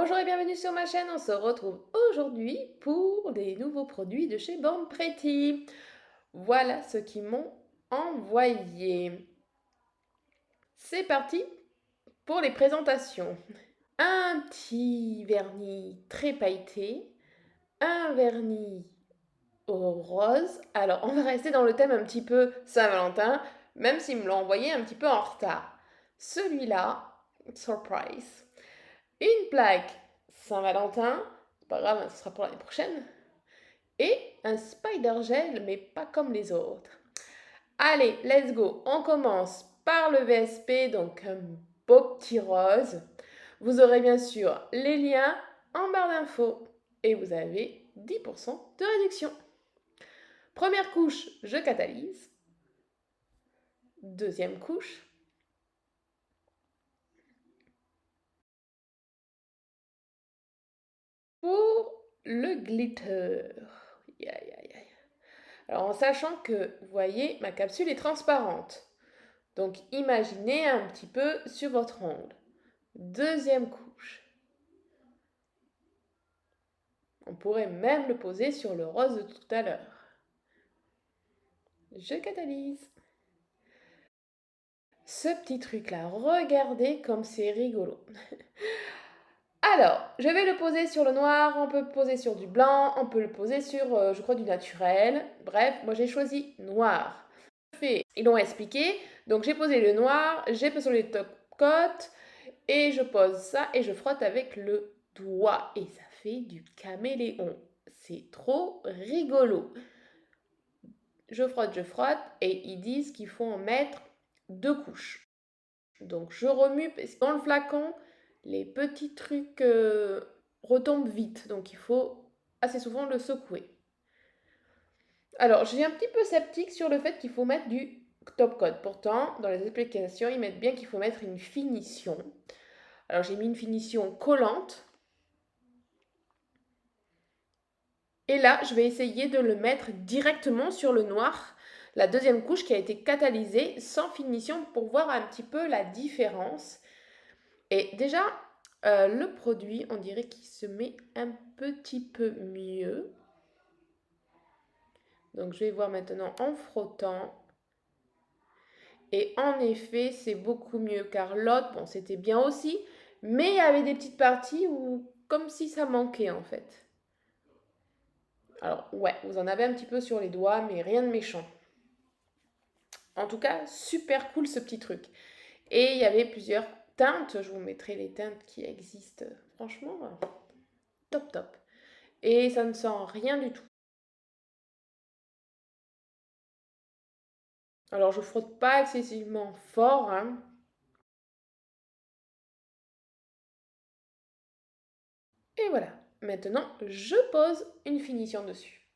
Bonjour et bienvenue sur ma chaîne, on se retrouve aujourd'hui pour des nouveaux produits de chez Born Pretty. Voilà ce qu'ils m'ont envoyé. C'est parti pour les présentations. Un petit vernis très pailleté, un vernis au rose. Alors on va rester dans le thème un petit peu Saint-Valentin, même s'ils me l'ont envoyé un petit peu en retard. Celui-là, surprise. Une plaque Saint-Valentin, c'est pas grave, ce sera pour l'année prochaine. Et un spider gel, mais pas comme les autres. Allez, let's go. On commence par le VSP, donc un beau petit rose. Vous aurez bien sûr les liens en barre d'infos. Et vous avez 10% de réduction. Première couche, je catalyse. Deuxième couche. Pour le glitter. Alors en sachant que, vous voyez, ma capsule est transparente. Donc imaginez un petit peu sur votre ongle. Deuxième couche. On pourrait même le poser sur le rose de tout à l'heure. Je catalyse. Ce petit truc-là, regardez comme c'est rigolo. Alors, je vais le poser sur le noir, on peut le poser sur du blanc, on peut le poser sur, je crois, du naturel. Bref, moi j'ai choisi noir. Ils l'ont expliqué, donc j'ai posé le noir, j'ai posé les top coats, et je pose ça et je frotte avec le doigt. Et ça fait du caméléon. C'est trop rigolo. Je frotte, et ils disent qu'il faut en mettre 2 couches. Donc je remue, parce que dans le flacon, les petits trucs retombent vite. Donc il faut assez souvent le secouer. Alors, je suis un petit peu sceptique sur le fait qu'il faut mettre du top coat. Pourtant, dans les explications, ils mettent bien qu'il faut mettre une finition. Alors, j'ai mis une finition collante. Et là, je vais essayer de le mettre directement sur le noir, la deuxième couche qui a été catalysée sans finition pour voir un petit peu la différence. Et déjà, le produit, on dirait qu'il se met un petit peu mieux. Donc, je vais voir maintenant en frottant. Et en effet, c'est beaucoup mieux car l'autre, bon, c'était bien aussi, mais il y avait des petites parties où, comme si ça manquait en fait. Alors, ouais, vous en avez un petit peu sur les doigts, mais rien de méchant. En tout cas, super cool ce petit truc. Et il y avait plusieurs teintes, je vous mettrai les teintes qui existent. Franchement, top top. Et ça ne sent rien du tout. Alors, je frotte pas excessivement fort, hein. Et voilà. Maintenant, je pose une finition dessus.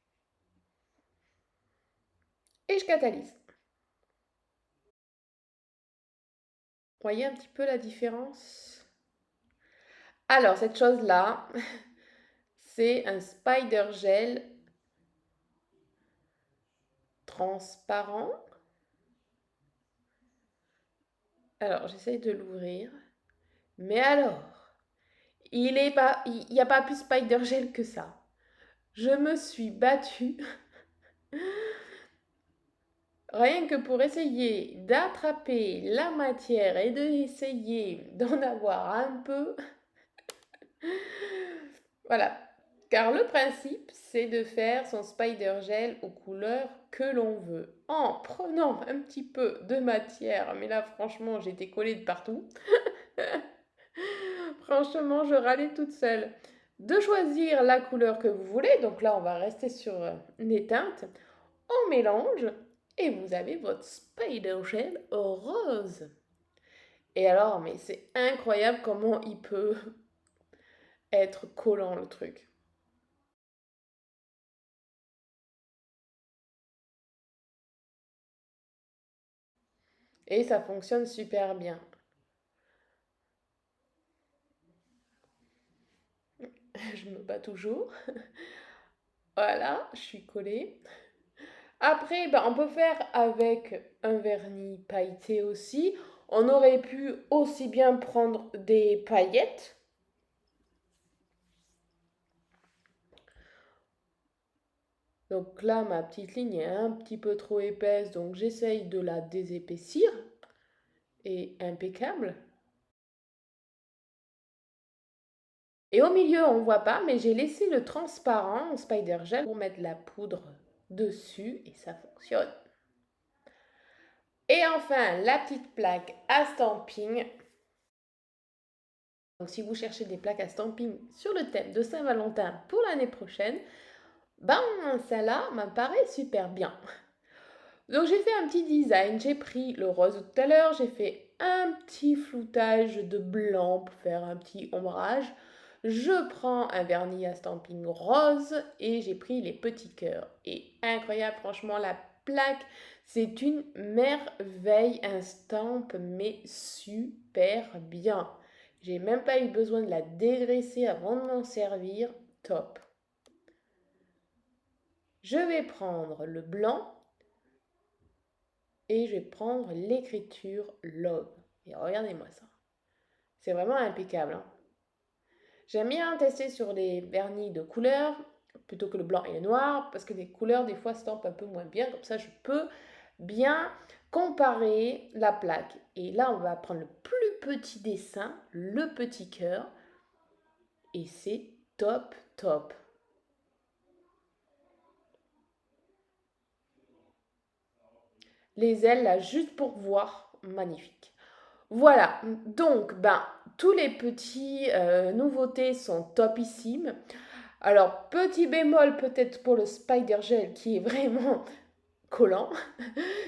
Et je catalyse. Voyez un petit peu la différence? Alors, cette chose-là, c'est un spider gel transparent. Alors, j'essaye de l'ouvrir. Mais alors, il n'y a pas plus spider gel que ça. Je me suis battue rien que pour essayer d'attraper la matière et d'essayer d'en avoir un peu. Voilà. Car le principe, c'est de faire son spider gel aux couleurs que l'on veut. En prenant un petit peu de matière, mais là franchement j'ai été collée de partout. Franchement, je râlais toute seule. De choisir la couleur que vous voulez, donc là on va rester sur les teintes. On mélange et vous avez votre spider gel rose. Et alors, mais c'est incroyable comment il peut être collant le truc. Et ça fonctionne super bien. Je me bats toujours. Voilà, je suis collée. Après, ben, on peut faire avec un vernis pailleté aussi. On aurait pu aussi bien prendre des paillettes. Donc là, ma petite ligne est un petit peu trop épaisse, donc j'essaye de la désépaissir. Et impeccable. Et au milieu, on ne voit pas, mais j'ai laissé le transparent en spider gel pour mettre la poudre dessus et ça fonctionne. Et enfin, la petite plaque à stamping. Donc si vous cherchez des plaques à stamping sur le thème de Saint-Valentin pour l'année prochaine, ben celle-là m'apparaît super bien. Donc j'ai fait un petit design, j'ai pris le rose tout à l'heure, j'ai fait un petit floutage de blanc pour faire un petit ombrage. Je prends un vernis à stamping rose et j'ai pris les petits cœurs. Et incroyable, franchement, la plaque, c'est une merveille, un stamp, mais super bien. J'ai même pas eu besoin de la dégraisser avant de m'en servir. Top. Je vais prendre le blanc et je vais prendre l'écriture Love. Et regardez-moi ça. C'est vraiment impeccable, hein. J'aime bien tester sur les vernis de couleur plutôt que le blanc et le noir parce que les couleurs des fois stampent un peu moins bien. Comme ça, je peux bien comparer la plaque. Et là, on va prendre le plus petit dessin, le petit cœur. Et c'est top, top. Les ailes, là, juste pour voir, magnifique. Voilà, donc, ben, tous les petits nouveautés sont topissimes. Alors, petit bémol peut-être pour le Spider Gel qui est vraiment collant.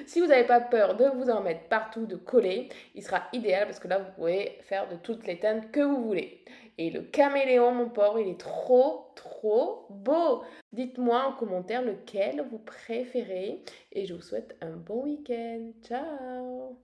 Si vous n'avez pas peur de vous en mettre partout, de coller, il sera idéal parce que là, vous pouvez faire de toutes les teintes que vous voulez. Et le caméléon, mon pauvre, il est trop, trop beau. Dites-moi en commentaire lequel vous préférez et je vous souhaite un bon week-end. Ciao!